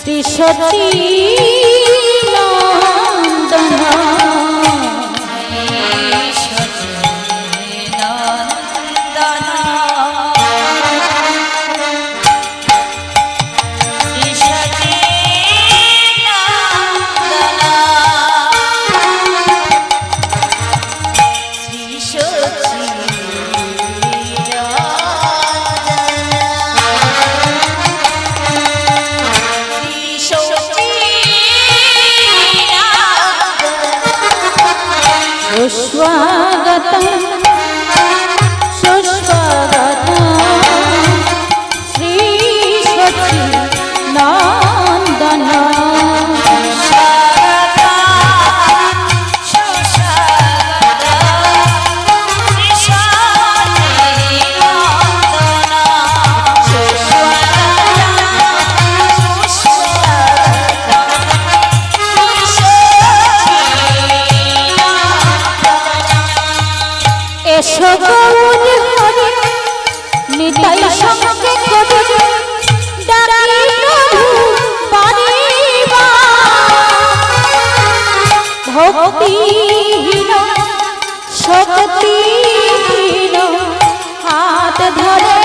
শ্রী সতী নন্দনা स्वागतम सुस्वागतम श्री सती नंदना निताई संगे कबि डाकी प्रभु पारिबा भक्तिहीन शक्तिहीन हाथ धरे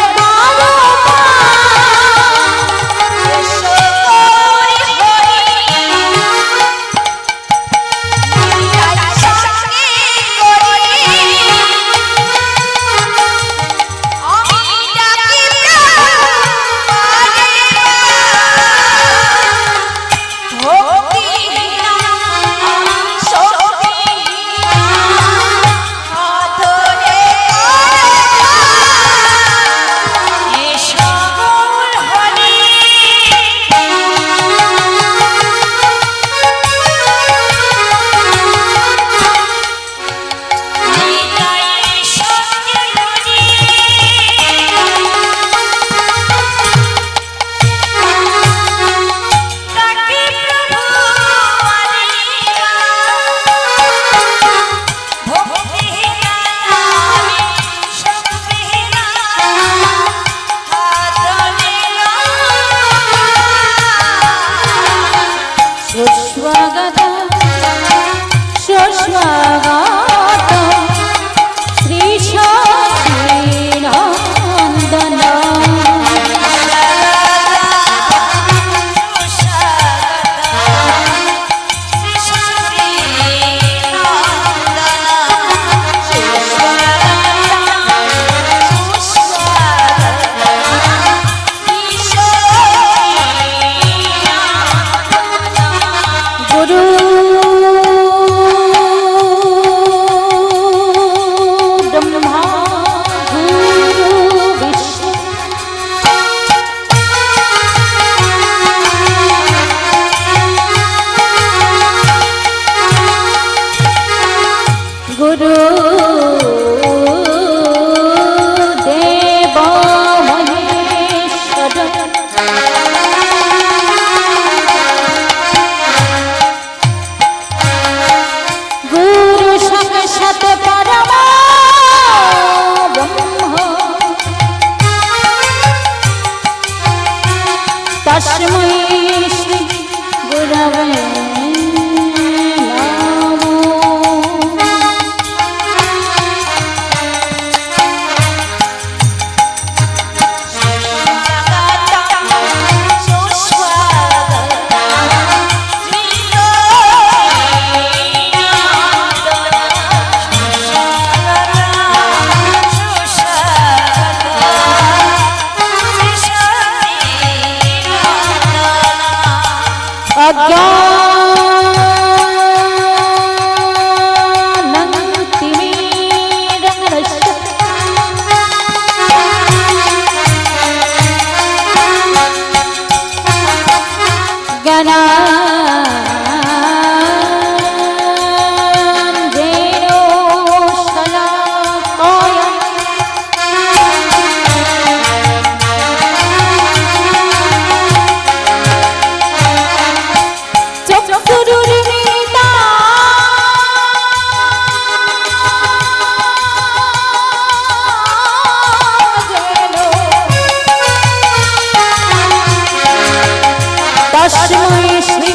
तस्मै श्री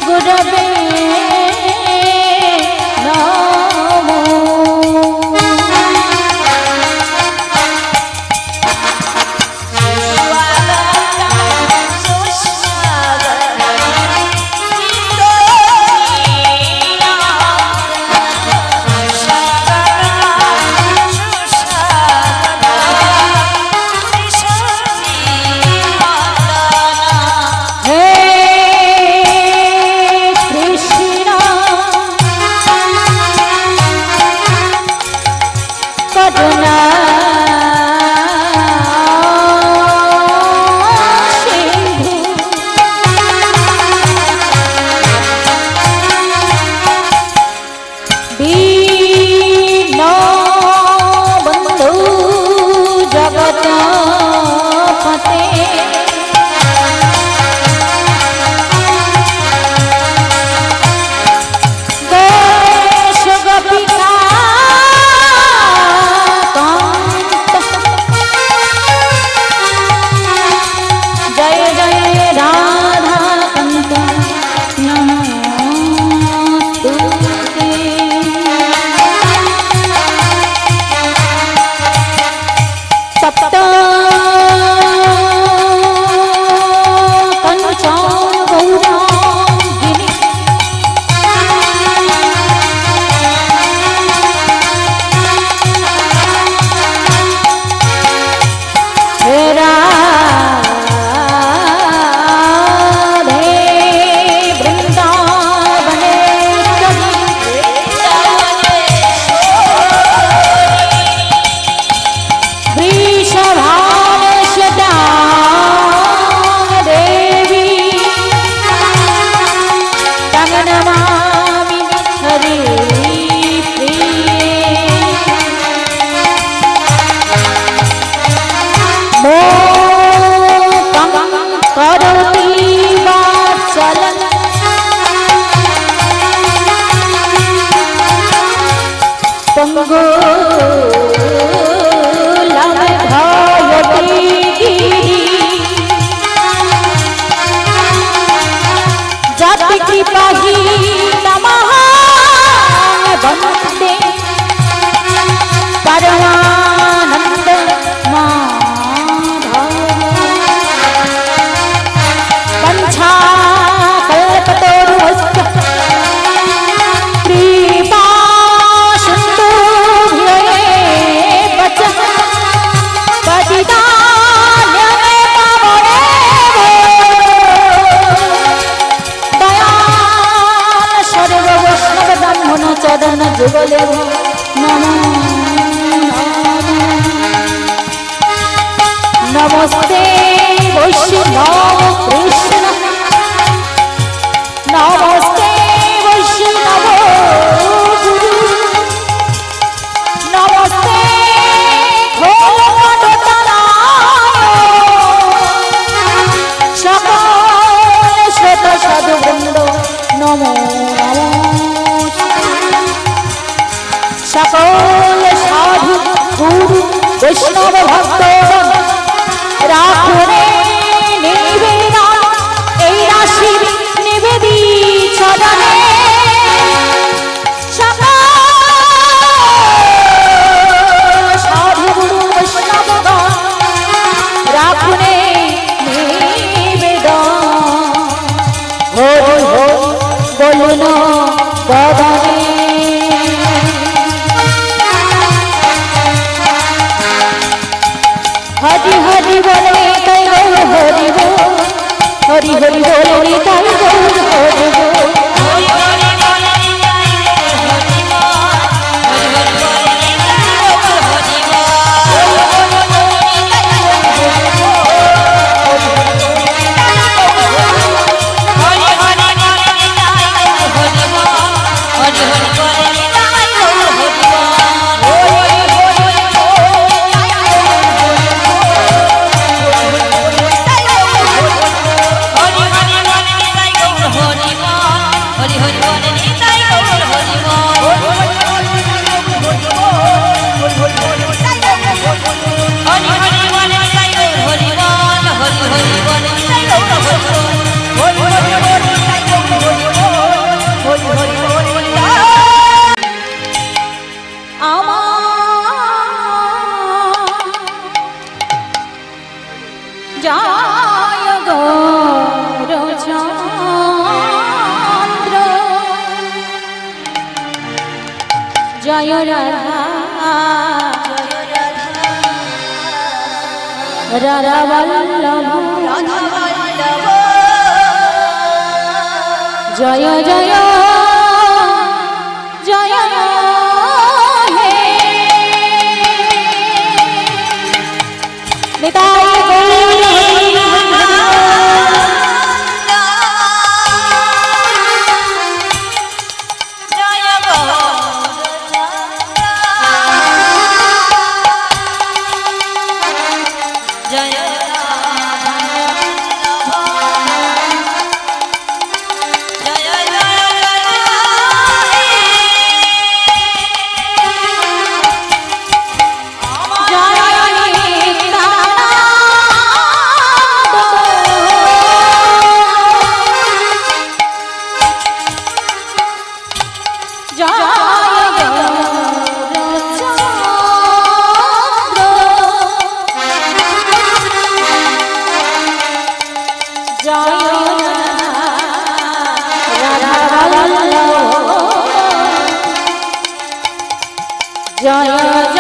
गुरवे नमो। नमस्ते वैष्णव कृष्ण नमस्ते वैष्णव गुरु नमस्ते सकल श्वेत साधु वृंद नमो नमो सकल साधु गुरु वैष्णव भक्तगण राखुने निवेदन এই রাশি নিবেদি চরণে সকল সাধু গুরু বৈষ্ণবগণ রাখুনে নিবেদন হরি হরি বলুন বদনে हरि हरि बोले ताई गौर हरि बोल हरि हरि बोले ताई गौर हरि बोल हरि জয় রাধা রাধা বল্লভ জয় জয় জয় হে নিতাই জয় জয় জয়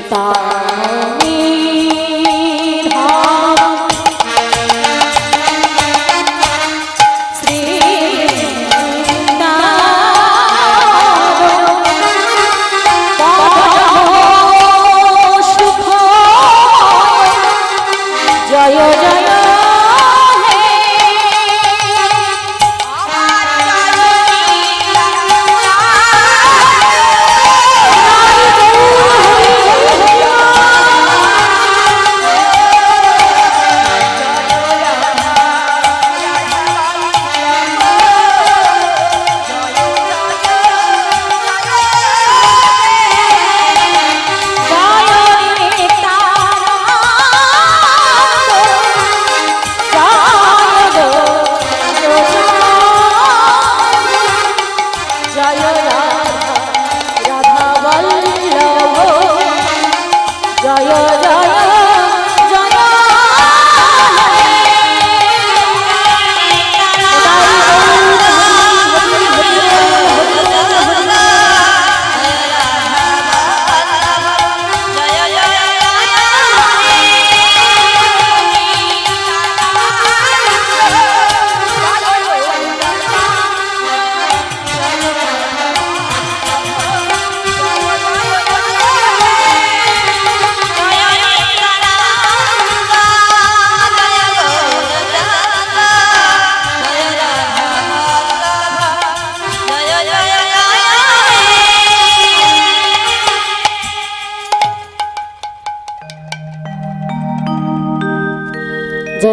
চিন্তামণি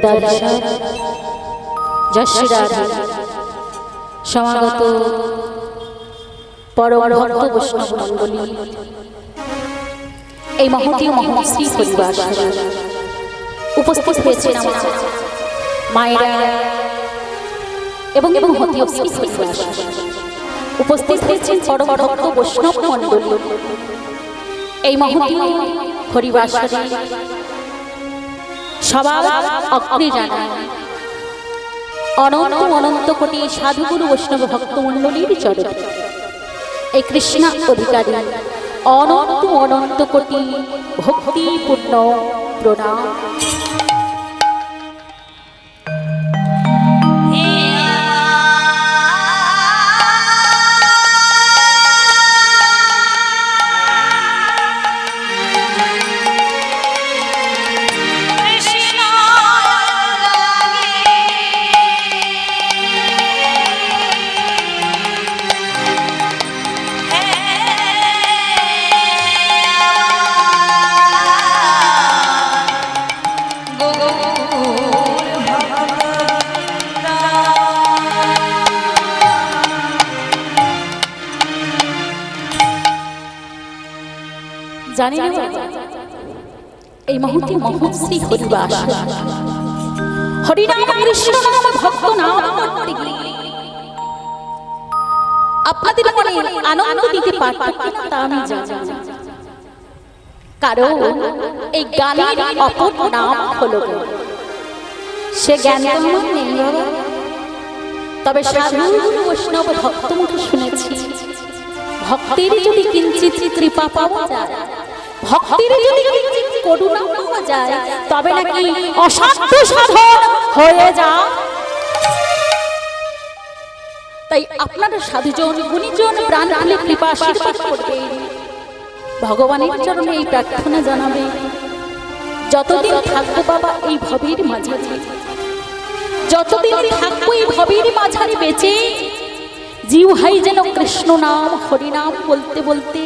जय राधे जय श्री राधे समागत परम भक्त वैष्णव मंडली এই মহতীয় মহশ্রী পরিবার উপস্থিত হয়েছেন আমার মায়েরা এবং মহতীয় শ্রী পরিবার উপস্থিত হয়েছেন পরম ভক্ত বৈষ্ণব মণ্ডলী এই মহতীয় পরিবার সবার অগ্রে জানায় অনন্ত অনন্ত কোটি সাধুগুরু বৈষ্ণব ভক্ত মণ্ডলীর চরণে এই কৃষ্ণ অধিকারী অনন্ত অনন্ত কোটি ভক্তিপূর্ণ প্রণাম। জানি না এই মুহূর্তে মহশ্রী হরিবাস হরিনাম কৃষ্ণ নাম ভক্ত নাম করতে গিয়ে আপনাদের মনে আনন্দ দিতে পারত কিনা তা আমি জানি না, কারণ এই গানের অপর নাম হলো সে জ্ঞান আমার নেই বাবা, তবে সাধু বৈষ্ণব ভক্ত মুখে শুনেছি ভক্তের যদি কিঞ্চিত কৃপা পাওয়া যায়, ভক্তির যদি কিঞ্চিত করুণা পাওয়া যায়, তবে নাকি অসাধ্য সাধন হয়ে যায়। তাই আপনারা সাধুজন গুণীজন প্রাণ খুলে কৃপা আশীর্বাদ করবেন, ভগবানের চরণে এই প্রার্থনা জানাবে যতদিন থাকবো বাবা এই ভবের মাঝারে, যতদিন থাকবো এই ভবের মাঝারে বেঁচে জিহ্বায় যেন কৃষ্ণ নাম হরিনাম বলতে বলতে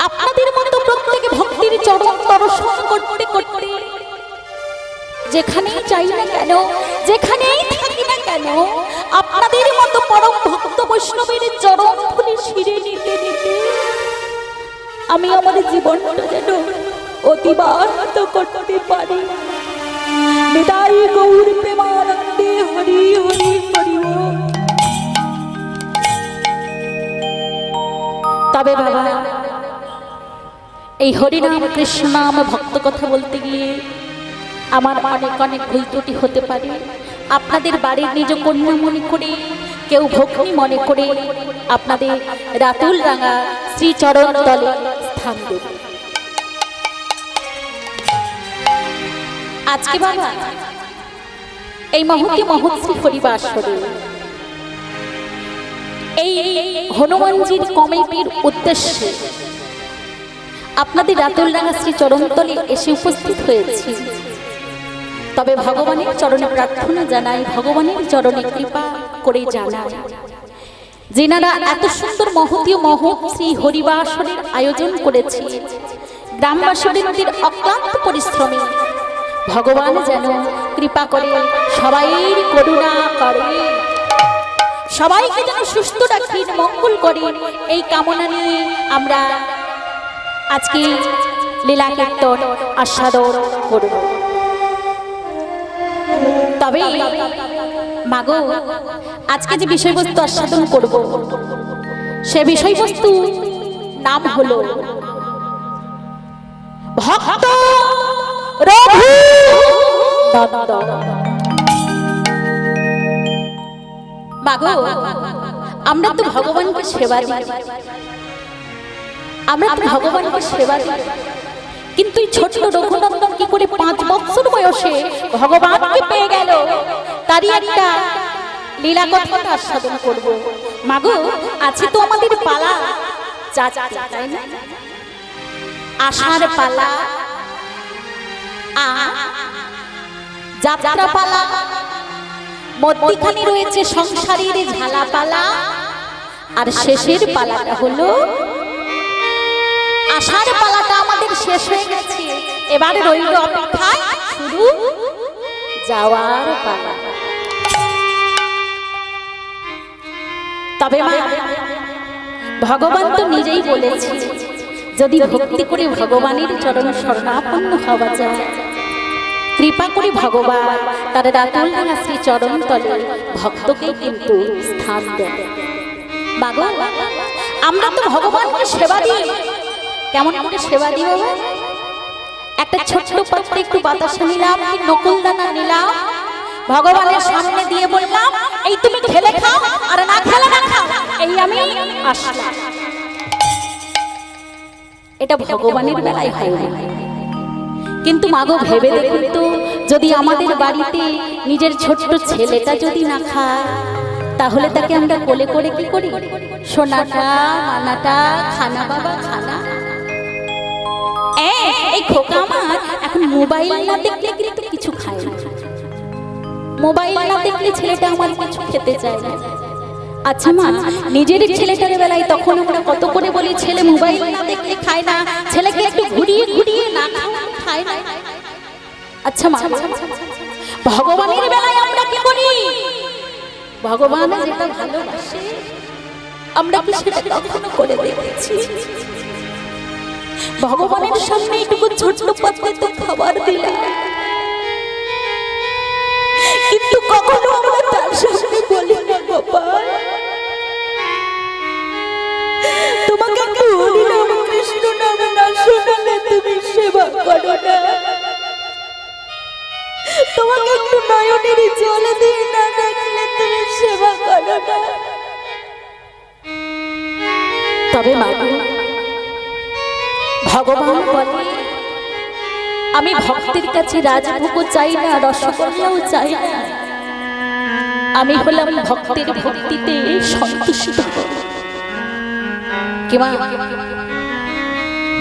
আপনাদের মতো প্রত্যেক ভক্তির চরণ দর্শন করতে করতে যেখানেই যাই না কেন, যেখানেই থাকি না কেন, আপনাদের মতো পরম ভক্ত বৈষ্ণবের চরণ ফুলে শিরে নিতে নিতে আমি আমার জীবনটা যেন অতিবাহিত করতে পারি। নিতাই গৌর প্রেমানন্দে হরি হরি হরি। তবে বাবা এই হরিনাম কৃষ্ণ নাম ভক্ত কথা বলতে গিয়ে আমার অনেক অনেক ভুল ত্রুটি হতে পারে। আপনাদের বাড়ির নিজ কন্যা মনে করে, কেউ ভগ্নী মনে করে আপনাদের রাতুল রাঙা শ্রীচরণ তলে স্থান দেব। আজকে বাবা এই মহতী মহশ্রী হরিবাসরে এই হনুমানজির কমিটির উদ্দেশ্যে আপনাদের রাতুল রাঙা শ্রী চরণতলে এসে উপস্থিত হয়েছি। তবে ভগবানের চরণে প্রার্থনা জানাই, ভগবানের চরণে কৃপা করে জানাই যেনারা এত সুন্দর মহতীয় মহশ্রী হরিবাসরের আয়োজন করেছে, গ্রামবাসীদের অক্লান্ত পরিশ্রমে ভগবান যেন কৃপা করে সবাইয়ের করুণা করে, সবাইকে যেন সুস্থ রাখেন, মঙ্গল করেন, এই কামনা নিয়ে আমরা আজকে লীলা কীর্তন আস্বাদন করব। তবে মাগো আজকে যে বিষয়বস্তু আস্বাদন করব সে বিষয়বস্তু নাম হলো ভক্ত রঘুনন্দন। মাগো আমরা তো ভগবানকে সেবা দিই, আমরা তো ভগবানকে সেবা দিই, কিন্তু এই ছোট্ট রঘুনন্দন কি করে 5 বছর বয়সে ভগবানকে পেয়ে গেল তারই একটা লীলা কথা আস্বাদন করব। মাগো আছে তো আমাদের পালা, তাই না? আষাঢ় পালা, যাত্রা পালা, মধ্যখানে রয়েছে সংসারের ঝালা পালা, আর শেষের পালাটা হলো আষাঢ় পালাটা আমাদের শেষ হয়ে গেছে। এবারে রইল অপেক্ষায় শুধু যাওয়ার পালা। তবে মা, ভগবান তো নিজেই বলেছে যদি ভক্তি করে ভগবানের চরণ শরণাপন্ন হওয়া যায়, কৃপা করে ভগবান তার রাতুল রাঙা শ্রী চরণ তলে ভক্তকে কিন্তু স্থান দেয়। বাবা, আমরা তো ভগবানকে সেবা দিই। কেমন করে সেবা দিই বাবা? একটা ছোট্ট পাত্রে একটু বাতাসা নিলাম, নকুল দানা নিলাম, ভগবানের সামনে দিয়ে বললাম এই তুমি খেলে খাও, আর না খেলে না খাও, এই আমি আসলাম। এটা ভগবানের বেলায় হয় না। কিন্তু মাগো ভেবে দেখুন তো, যদি আমাদের বাড়িতে নিজের ছোট্ট ছেলেটা যদি না খায়, তাহলে তাকে আমরা কোলে করে কি করি? সোনাটা, মানাটা, খানা বাবা খানা। এই খোকা আমার এখন মোবাইল না দেখলে কিন্তু কিছু খায় না। মোবাইল না দেখলে ছেলেটা আমার কিছু খেতে চায় না। আচ্ছা মা, নিজের ছেলেটার বেলায় তখন আমরা কত করে বলি ছেলে মোবাইল না দেখলে খায় না, ছেলেকে একটু ঘুরিয়ে ঘুরিয়ে না খায় না। আচ্ছা মা, ভগবানের বেলায় আমরা কি করি? ভগবান যেটা ভালোবাসে আমরা কি সেটা কখনো করে দেখেছি? ভগবানের সামনে একটু ছোট্ট পাত্রে খাবার দিলাম, কিন্তু কখনো আমরা তার সামনে বলি না গোপাল তোমাকে একটু হরি নাম কৃষ্ণ নাম না শোনালে তুমি সেবা করো না, তোমাকে একটু নয়নের জল দিয়ে না দেখলে তুমি সেবা করো না। তবে মা, ভগবান বলে আমি ভক্তের কাছে রাজভোগও চাই না, রসগোল্লাও চাই না, আমি হলাম ভক্তের ভক্তিতে সন্তুষ্ট।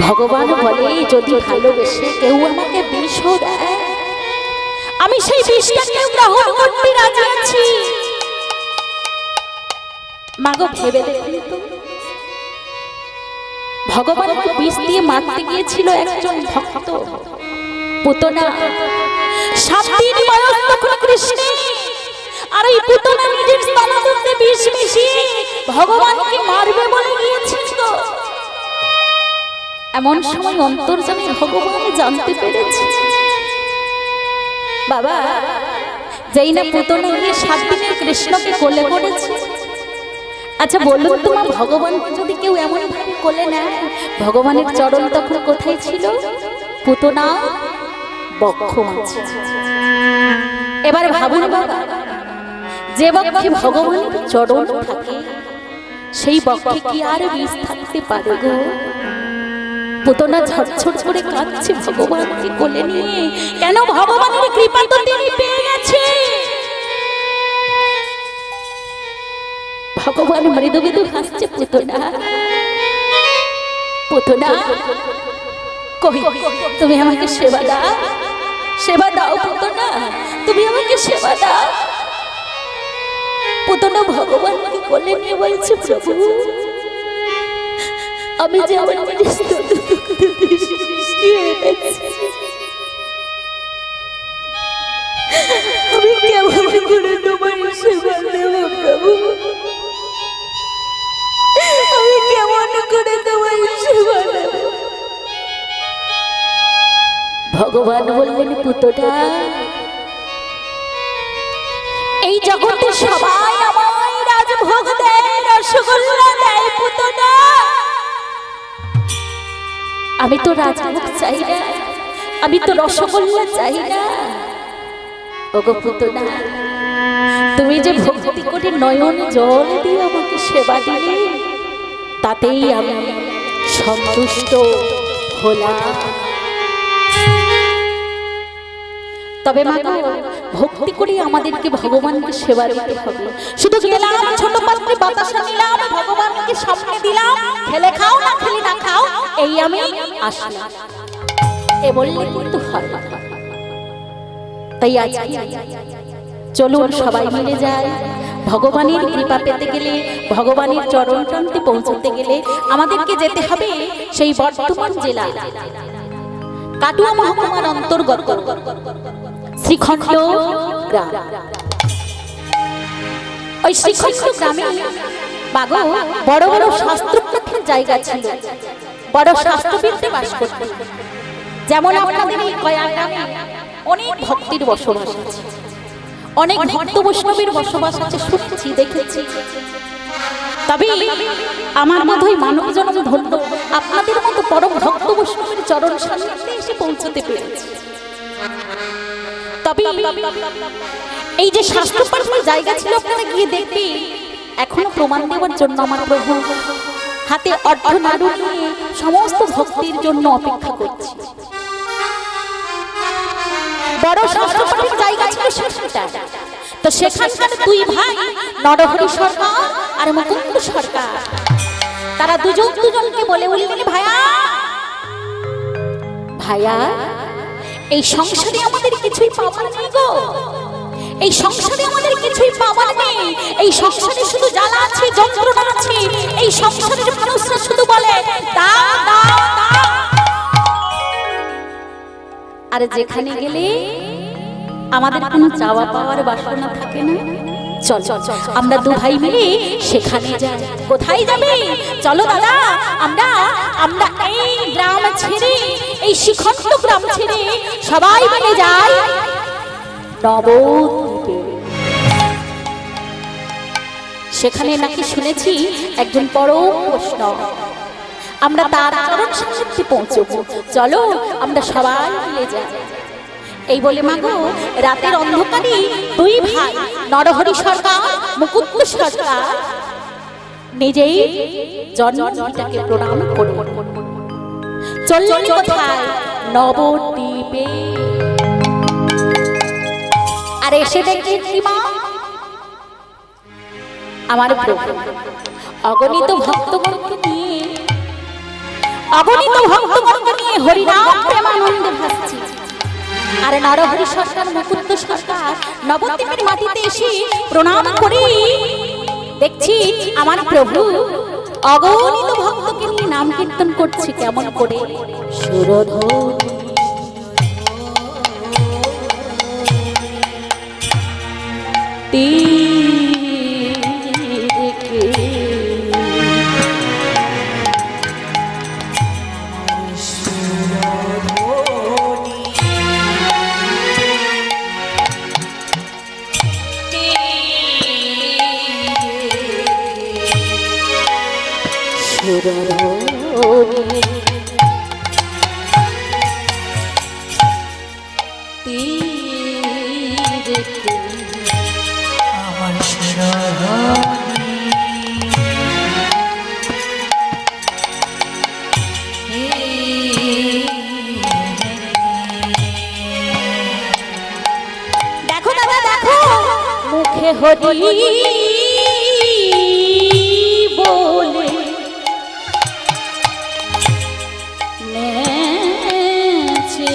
ভগবান বলে যদি ভালোবেসে কেউ আমাকে বিষও দেয়, আমি সেই বিষটাকে গ্রহণ করতে রাজি আছি। মাগো ভেবে দেখুন তো, ভগবানকে বিষ দিয়ে মারতে গিয়েছিল একজন ভক্ত, পুতনা। 7 দিন বয়স তখন কৃষ্ণের, আর এই পুতনা নিজের স্তনমধ্যে বিষ মিশিয়ে ভগবানকে মারবে বলে গিয়েছিল। এমন সময় অন্তর্যামী ভগবান জানতে পেরেছে। বাবা, যেই না পুতনা গিয়ে 7 দিনের কৃষ্ণকে কোলে করেছে, আচ্ছা বলুন তোমার ভগবানকে যদি কেউ এমন ভাবে কোলে নেয়, ভগবানের চরণ তখন কোথায় ছিল? পুতনা বক্ষ মাঝে। এবার ভাবুন বাবা, যে বক্ষে ভগবানের চরণ থাকে সেই বক্ষে কি আর বিষ থাকতে পারে গো? পুতনা ঝরঝর করে কাঁদছে ভগবানকে কোলে নিয়ে। কেন? ভগবানের কৃপা তো তিনি পেয়ে গেছে। ভগবান মৃদু মৃদু হাসছে, পুতনা পুতনা কই তুমি আমাকে সেবা দাও, সেবা দাও পুতনা, তুমি আমাকে সেবা দাও। পুতনা ভগবানকে কোলে নিয়ে বলছে, প্রভু আমি যে আমার আমি কেমন করে তোমার সেবা দেব প্রভু, আমি কেমন করে তোমার সেবা দেব? ভগবান বললেন, পুতনা এই জগতে সবাই আমায় রাজভোগ দেয়, রসগোল্লা দেয় পুতনা, আমি তো রাজভোগ চাই না, আমি তো রসগোল্লা চাই না। ওগো পুতনা, তুমি যে ভক্তি করে নয়ন জল দিয়ে আমাকে সেবা দিলে, তাতেই আমি সন্তুষ্ট হলাম। তবে মা গো, ভক্তি করে আমাদেরকে ভগবানকে সেবা দিতে হবে। শুধু গেলাম ছোট পাত্রে বাতাসা নিলাম, ভগবানকে সামনে দিলাম, খেলে খাও না খেলে না খাও, এই আমি আসলাম, এ বললে কিন্তু হয়। তাই আজ চলুন সবাই মিলে যাই। ভগবানের কৃপা পেতে গেলে, ভগবানের চরণ প্রান্তে পৌঁছতে গেলে আমাদেরকে যেতে হবে সেই বর্ধমান জেলা কাটুয়া মহকুমার অন্তর্গত শ্রীখণ্ড গ্রাম। ওই শ্রীখণ্ড গ্রামে বাগো বড় বড় শাস্ত্রপাঠের জায়গা ছিল, বড় শাস্ত্রবিদে বাস করতেন। যেমন আপনাদের এই কয়া গ্রামে অনেক ভক্তির বসবাস আছে, অনেক ভক্ত বৈষ্ণবের বসবাস আছে, শুনছি দেখেছি। তবে আমার মতোই মানব জন্ম ধন্য আপনাদের মতো পরম ভক্ত বৈষ্ণবের চরণ সান্নিধ্যে এসে পৌঁছতে পেরেছি। তবে এই যে শাস্ত্রপাঠের জায়গা ছিল আপনারা গিয়ে দেখবে, এখনো প্রমাণ দেওয়ার জন্য আমার প্রভু হাতে অর্ধ নাড়ু নিয়ে সমস্ত ভক্তির জন্য অপেক্ষা করছি। বড় শাস্ত্রপাঠের জায়গা ছিল সেখানটা। তো সেখানকার দুই ভাই নরহরি সরকার আর মুকুন্দ সরকার, তারা দুজনকে বলে বললেন, ভাইয়া ভাইয়া এই সংসারে আমাদের কিছুই পাওয়ার নেই গো, এই সংসারে আমাদের কিছুই পাওয়ার নেই, এই সংসারে শুধু জ্বালা আছে, যন্ত্রণা আছে। এই সংসারের মানুষরা শুধু বলে দাও দাও দাও, আর যেখানে গেলে আমাদের কোনো চাওয়া পাওয়ার বাসনা থাকে না। চল আমরা দু ভাই মিলে সেখানে যাই। কোথায় যাবে? চলো দাদা, আমরা আমরা এই গ্রাম ছেড়ে, এই শ্রীখণ্ড গ্রাম ছেড়ে সবাই মিলে যাই নবদ্বীপে। সেখানে নাকি শুনেছি একজন পরম বৈষ্ণব, আমরা তার চরণ সান্নিধ্যে পৌঁছবো। চলো আমরা সবাই মিলে যাই। এই বলে মাগো রাতের অন্ধকারে দুই ভাই নরহরি সরকার মুকুন্দ সরকার নিজেই জন্মভূমিটাকে প্রণাম করে চললেন কোথায়? নবদ্বীপে। আর এসে দেখি মা আমার প্রভু অগণিত ভক্তগণকে নিয়ে হরিনাম প্রেমানন্দে ভাসছে। আর নরহরি সরকার মুকুন্দ সরকার নবদ্বীপের মাটিতে এসে প্রণাম করে দেখছি আমার প্রভু অগণিত ভক্তকে নিয়ে নাম কীর্তন করছে। কেমন করে? দেখো দাদা দেখো, মুখে হরি বলে নেচে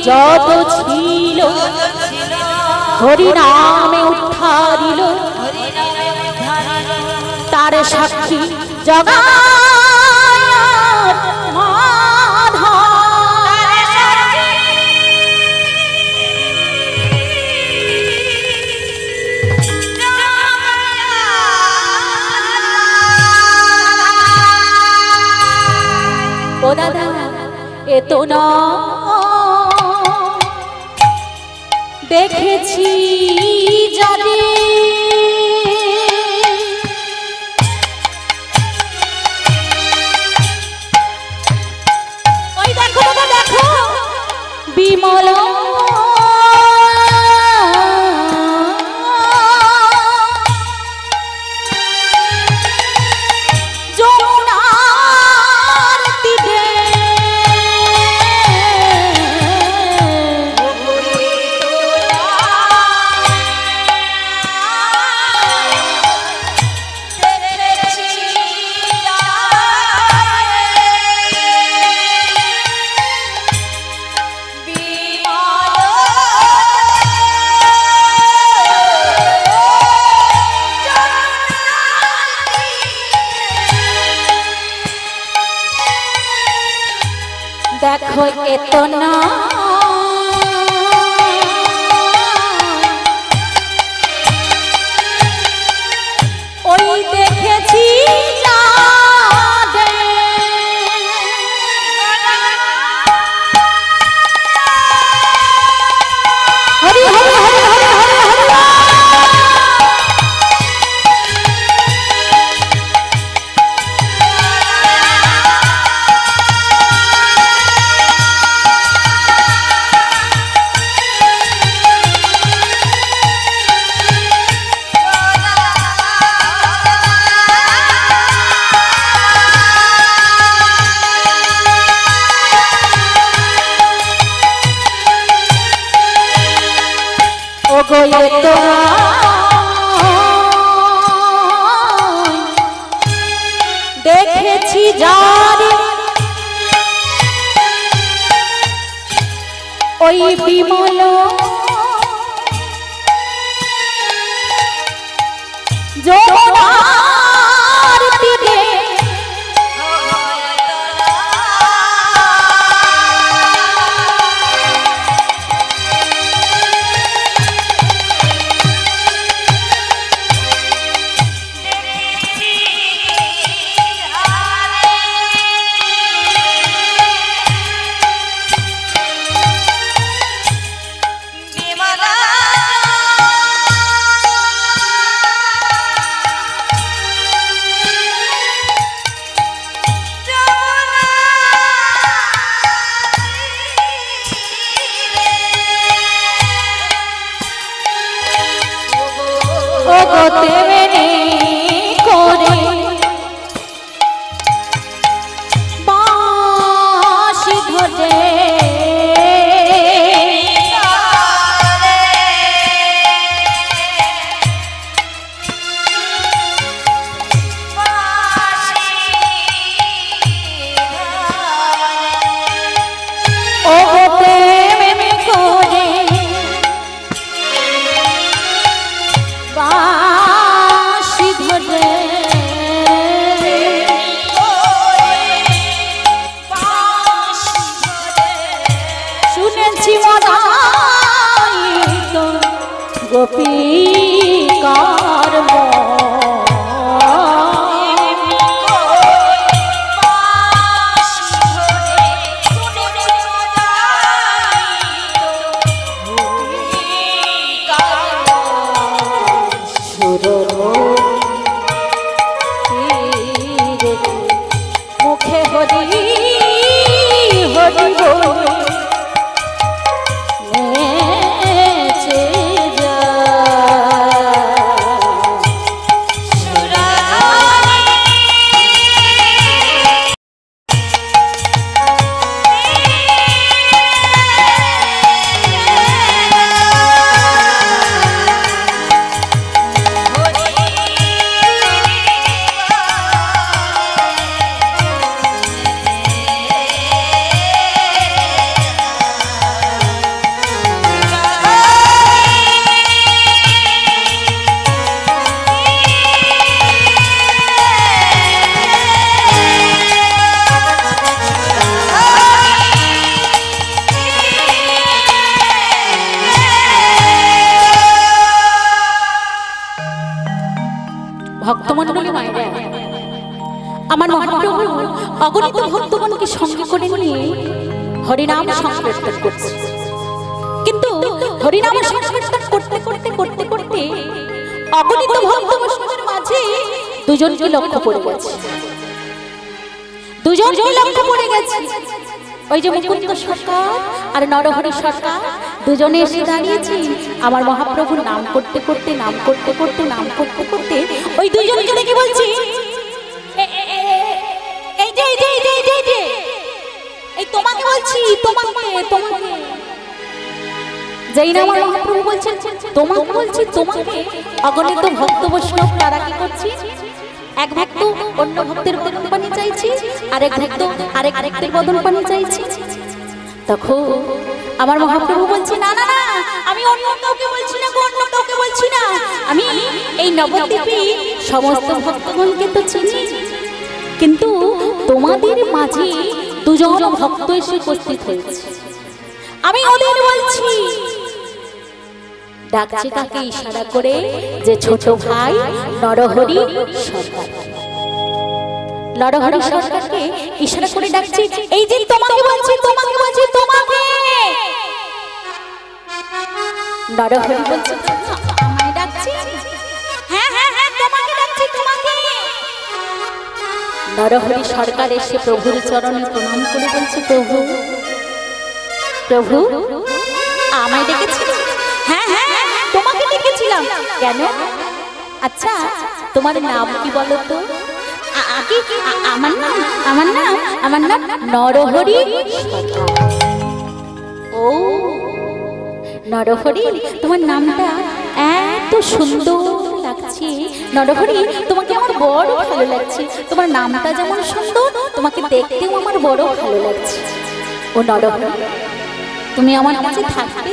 যত ছিল হরি নামে উদ্ধারিল সাক্ষী জগৎ মাধব ও দাদা এ তো না দেখেছি যদি ওই দেখো দাদা দেখো বিমল দেখো এত না ওই দেখেছি হরি হরি হরি হরি হরি দেখেছি যারে ওই বিমল যমুনার তীরে তেমনি করে বাঁশি ধরে ও তেমনি করে গোপীকার মুখে হরি হরি বলে নেচে যায় ভক্তমণ্ডলী মায়েরা, আমার মহাপ্রভু অগণিত ভক্তগণকে সঙ্গে করে নিয়ে হরিনাম সংকীর্তন করছে। কিন্তু হরিনাম সংকীর্তন করতে করতে করতে করতে অগণিত ভক্তগণের মাঝে দুজনকে লক্ষ্য পড়ে গেছে। দুজনকে লক্ষ্য পড়ে গেছে। ওই যে মুকুন্দ সরকার আর নরহরি সরকার দুজনে এসে দাঁড়িয়েছে। আমার মহাপ্রভুর নাম করতে করতে নাম করতে করতে নাম করতে করতে ওই দুজনকে দেখে বলছি, এই তোমাকে বলছি, তোমাকে তোমাকে। যেই না আমার মহাপ্রভু বলছেন তোমাকে বলছি তোমাকে, অগণিত ভক্ত বৈষ্ণব তারা কি করছি, এক ভক্ত অন্য ভক্তের বদন পানি চাইছি, আরেক ভক্ত আরেক ভক্তের বদন পানি চাইছি। তখন আমার মহাপ্রভু বলছে, না না না, আমি অন্য কাউকে বলছি না, অন্য কাউকে বলছি না, আমি এই নবদ্বীপে সমস্ত ভক্তগণকে তো চিনি, কিন্তু তোমাদের মাঝে দুজন ভক্ত এসে উপস্থিত হয়েছে, আমি ওদের বলছি। ডাকছে কাকে ইশারা করে, যে ছোট ভাই নরহরি সরকার। নরহরি সরকারকে ইশারা করে ডাকছে, এই যে তোমাকে বলছি তোমাকে বলছি তোমাকে। নরহরি বলছে, আমায় ডাকছি? হ্যাঁ হ্যাঁ হ্যাঁ, তোমাকে ডাকছি তোমাকে। নরহরি সরকার এসে প্রভুর চরণে প্রণাম করে বলছে, প্রভু প্রভু আমায় ডেকেছিল? হ্যাঁ হ্যাঁ তোমাকে ডেকেছিলাম। কেন? আচ্ছা তোমার নাম কি বলো তো? আমার নাম নরহরি। ও নরহরি, তোমার নামটা এত সুন্দর লাগছে। নরহরি, তোমাকে আমার বড় ভালো লাগছে। তোমার নামটা যেমন সুন্দর, তোমাকে দেখতেও আমার বড় ভালো লাগছে। ও নরহরি, তুমি আমার কাছে থাকবে?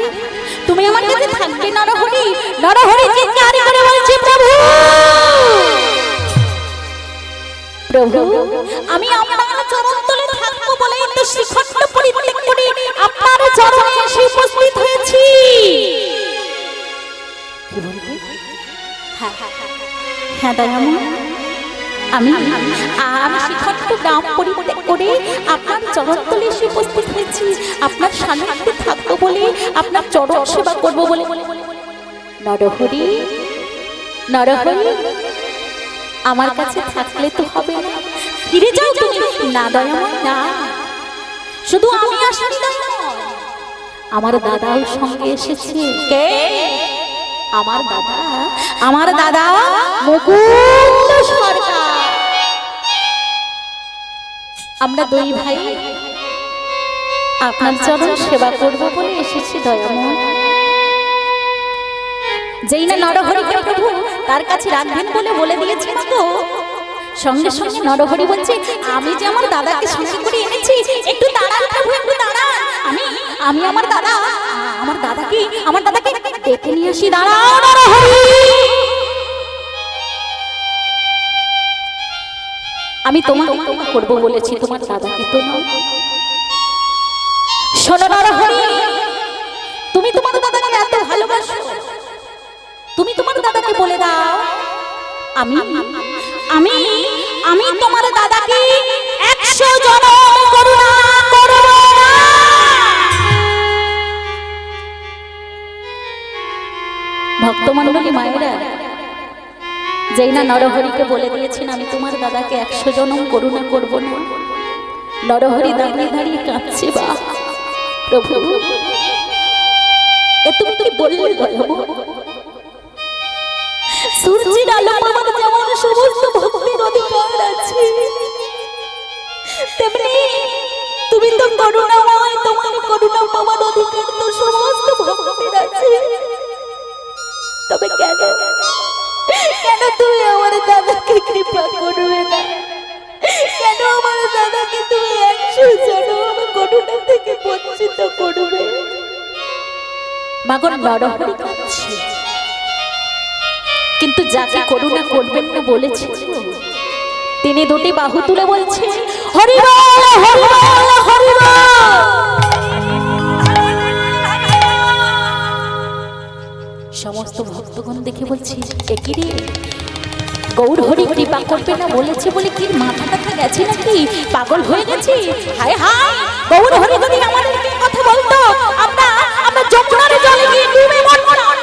তুমি আমার কাছে থাকবে নরহরি? নরহরি চিৎকার করে বলছে, প্রভু প্রভু, আমি আপনার চরণতলে থাকবো বলেই তো শ্রীখণ্ড পরিত্যাগ করে আপনার চরণে এসে উপস্থিত হয়েছি। কি বলবে? হ্যাঁ হ্যাঁ হ্যাঁ দয়াময়, আমি শ্রীখণ্ড গ্রাম পরিত্যাগ করে আপনার চরণতলে এসে উপস্থিত হয়েছি। আপনার সান্নিধ্যে থাকবো বলে, আপনার চরণ সেবা করবো বলে। নরহরি নরহরি, আমার কাছে থাকলে তো হবে না, ফিরে যাও তুমি। না দয়াময় না, শুধু আমি আসিনি, আমার দাদাও সঙ্গে এসেছে। কে? আমার দাদা মুকুন্দ সরকার। আমরা দুই ভাই আপনার চরণ সেবা করব বলে এসেছি দয়াময়। যেই না নরহরিকে প্রভু তার কাছে রাখবেন বলে বলে দিয়েছেন, তো সঙ্গে সঙ্গে নরহরি বলছে, আমি যে আমার দাদাকে সঙ্গে করে এনেছি, একটু দাঁড়ান প্রভু, একটু দাঁড়ান, আমি আমার দাদাকে ডেকে নিয়ে আসি। দাঁড়াও নরহরি, আমি তোমাকে করবো বলেছি, তোমার দাদাকে তো নাও। শোনো নরহরি, তুমি তোমার দাদাকে এত ভালোবাসো, তুমি তোমার দাদাকে বলে দাও, আমি আমি আমি তোমার দাদাকে 100 জনম করুণা করব না। ভক্তমণ্ডলী মায়েরা, যেই না নরহরিকে বলে দিয়েছেন আমি তোমার দাদাকে 100 জনম করুণা করব না, নরহরি দাঁড়িয়ে দাঁড়িয়ে কাঁদছে, বা প্রভু এ তুমি কি বললে? সূর্যের আলো পাওয়ার যেমন সমস্ত ভক্তির অধিকার আছে, তেমনি তুমি তো করুণাময়, তোমার করুণা পাওয়ার অধিকার তো সমস্ত ভক্তির আছে। তবে কেন কেন তুমি আমার দাদাকে কৃপা করবে না? কেন আমার দাদাকে তুমি 100 জনম করুণা থেকে বঞ্চিত করবে? মাগো নরহরি কাঁদছে, কিন্তু যাকে করুণা করবেন না বলেছে তিনি দুটি বাহু তুলে বলছে, হরি বল হরি বল হরি বল। সমস্ত ভক্তগণ দেখে বলছে, একই রে গৌর হরি কৃপা করবে না বলেছে বলে কি মাথা টাথা গেছে নাকি, পাগল হয়ে গেছি? হায় হায়, গৌর হরি যদি আমাদেরকে কথা বলতো আমরা যমুনার জলে গিয়ে ডুবে মরতাম।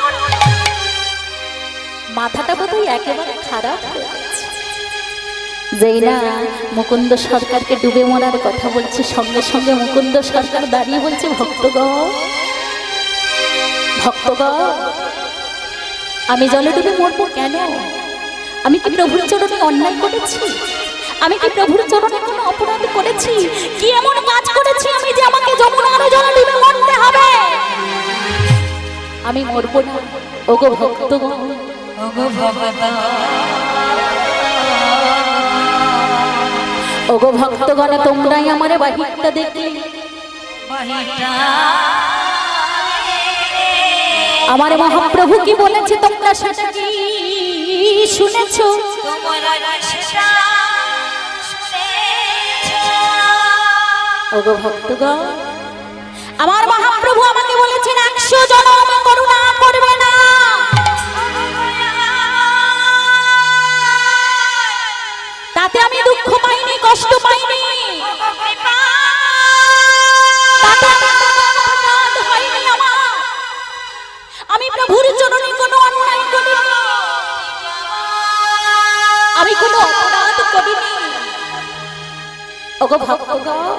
মাথাটা বোধহয় একেবারে খারাপ হয়ে গেছে। যেই না মুকুন্দ সরকারকে ডুবে মরার কথা বলছে, সঙ্গে সঙ্গে মুকুন্দ সরকার দাঁড়িয়ে বলছে, ভক্তগণ ভক্তগণ, আমি জলে ডুবে মরবো কেন? আমি কি প্রভুর চরণে অন্যায় করেছি? আমি কি প্রভুর চরণে কোনো অপরাধ করেছি? কি এমন কাজ করেছি আমি যে আমাকে যমুনার জলে ডুবে মরতে হবে? আমি মরবো না। ওগো ভক্তগণ, ওগো ভগবান, ওগো ভক্তগণ, তোমরাই আমার বাহিরটা দেখলে, আমার মহাপ্রভু কি বলেছে তোমরা সেটা কি শুনেছো? ওগো ভক্তগণ, আমার মহাপ্রভু আমাকে বলেছেন 100 জনম করুণা করবে না। তাতে আমি দুঃখ পাইনি, কষ্ট পাইনি, তাতে অপরাধ হয়নি আমার। আমি প্রভুর চরণে কোনো অন্যায় করিনি, আমি কোনো অপরাধ করিনি। ওগো ভক্তগণ,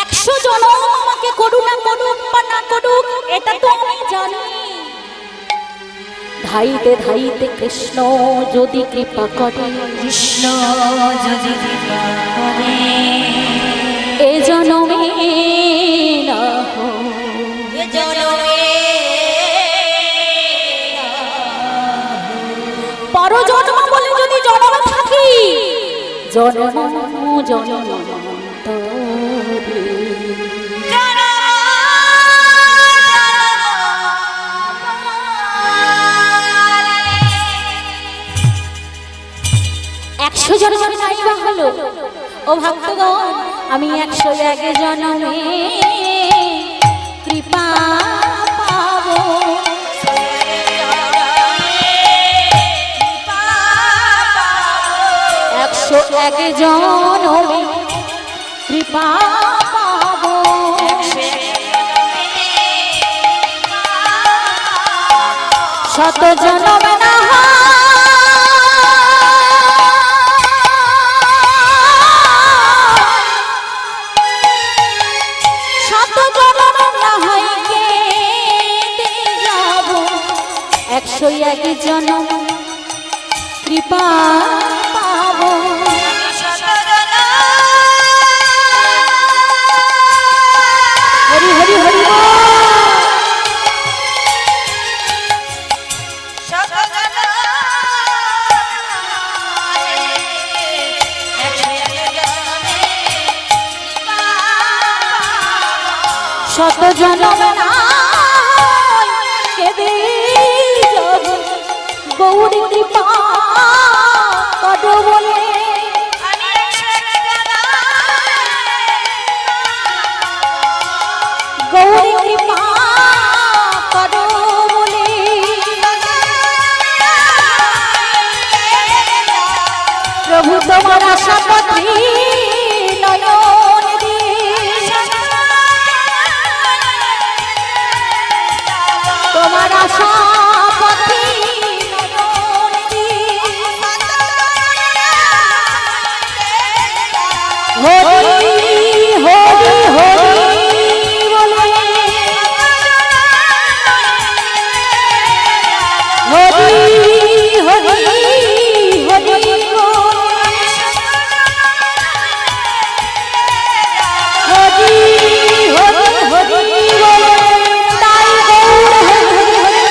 100 জনম আমাকে করুণা করুক বা না করুক এটা তো আমি জানি। ধাইতে ধাইতে কৃষ্ণ যদি কৃপা করে, কৃষ্ণ যদি কৃপা করে, এ জনমে না এ জনমে পরজন্ম বলে যদি জন্ম থাকি, জন্ম জন্ম জন্মে নাই বা হলো। ও ভক্তগণ, আমি 101 জন্মে কৃপা পাবো, 101 জন্মে কৃপা পাবো, 100 জন্মে না জনম কৃপা পাবো। হরি হরি হরি শত জনম গৌরী কৃপা করো বলে, গৌরী কৃপা করো বলে, প্রভু তোমার আশা পথে নয়ন দিয়ে, তোমার আশা পথে হরি হরি হরি বলে, হরি হরি হরি হরি হরি হরি বলে, তাই গৌর হরি হরি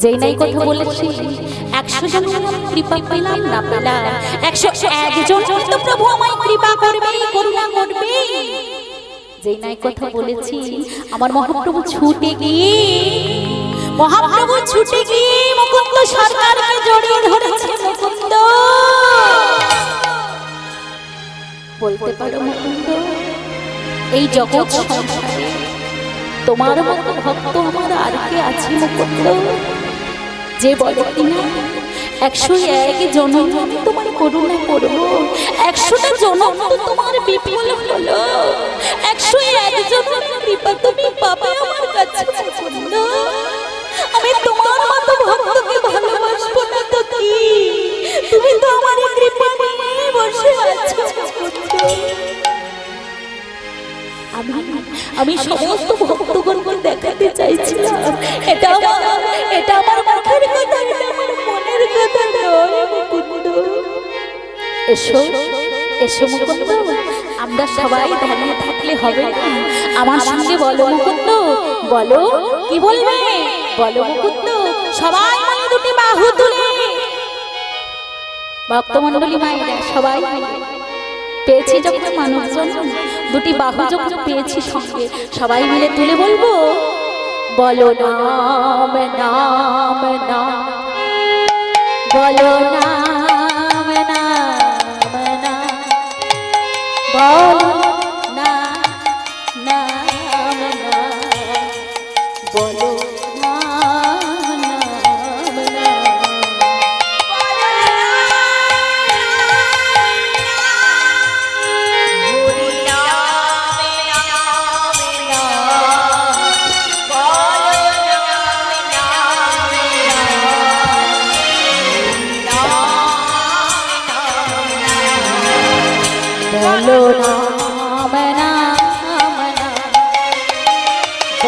যেই নাই কথা বলেছি 100 জন কৃপা পেলাম না পেলাম 101 জন তো প্রভু আমায় কৃপা করবে করুণা করবে। যেই নাই কথা বলেছি আমার মহাপ্রভু ছুটে গিয়ে মুকুন্দ সরকারকে জড়িয়ে ধরেছে। মুকুন্দ বলতে পারো মুকুন্দ, এই জগৎ সংসারে তোমার মতো ভক্ত আমার আর কে আছে মুকুন্দ, যে বলে কিনা 101 জনম আমি তোমার করুণা করবো, 100টা জনম তো তোমার বিফল হলো, 101 জনম কৃপা তুমি পাবে আমার কাছে মুকুন্দ। আমি তোমার মতো ভক্তকে ভালোবাসবো না তো কি? তুমি তো আমার কৃপা নিয়ে বসে আছো মুকুন্দ। আমি সমস্ত ভক্তগণকে দেখাতে চাইছিলাম এটা আমার মুখের কথা, এটা আমার মনের কথা নয় মুকুন্দ। এসো এসো মুকুন্দ, আমরা সবাই দাঁড়িয়ে থাকলে হবে না, আমার সঙ্গে বলো মুকুন্দ, বলো কি বলবে বলো মুকুন্দ। সবাই মিলে দুটি বাহু তুলে ভক্তমণ্ডলী মায়েরা সবাই পেয়েছি যখন মানুষজন দুটি বাহু যখন পেয়েছি সঙ্গে সবাই মিলে তুলে বলবো বলো নাম নাম নাম, বলো নাম নাম নাম, বলো নাম নাম নাম, বলো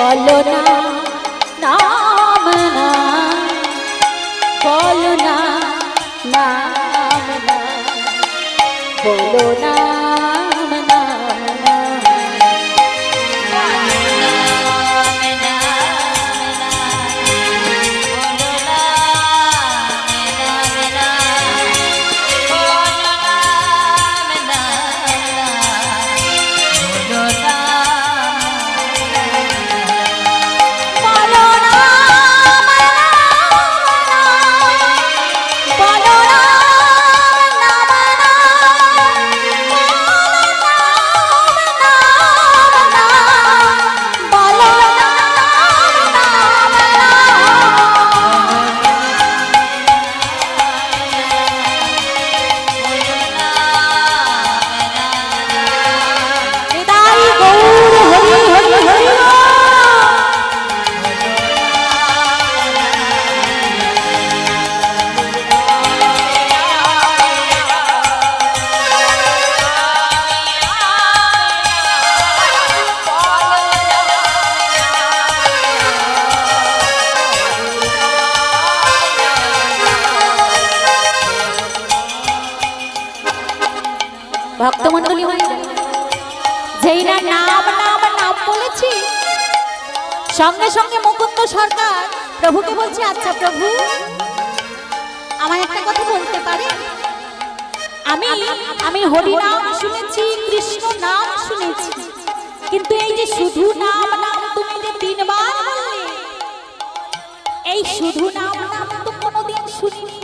বলো নাম নাম নাম, বলো নাম নাম, বলো নাম নাম, বলো নাম নাম। ভক্তমণ্ডলী যেই না নাম নাম নাম বলেছি সঙ্গে সঙ্গে মুকুন্দ সরকার প্রভুকে বলছে আচ্ছা প্রভু আমায় একটা কথা বলতে পারে? আমি হরি নাম শুনেছি, কৃষ্ণ নাম শুনেছি, কিন্তু এই যে শুধু নাম নাম তুমি যে 3 বার বললে, এই শুধু নাম নাম তো কোনোদিন শুনিনি।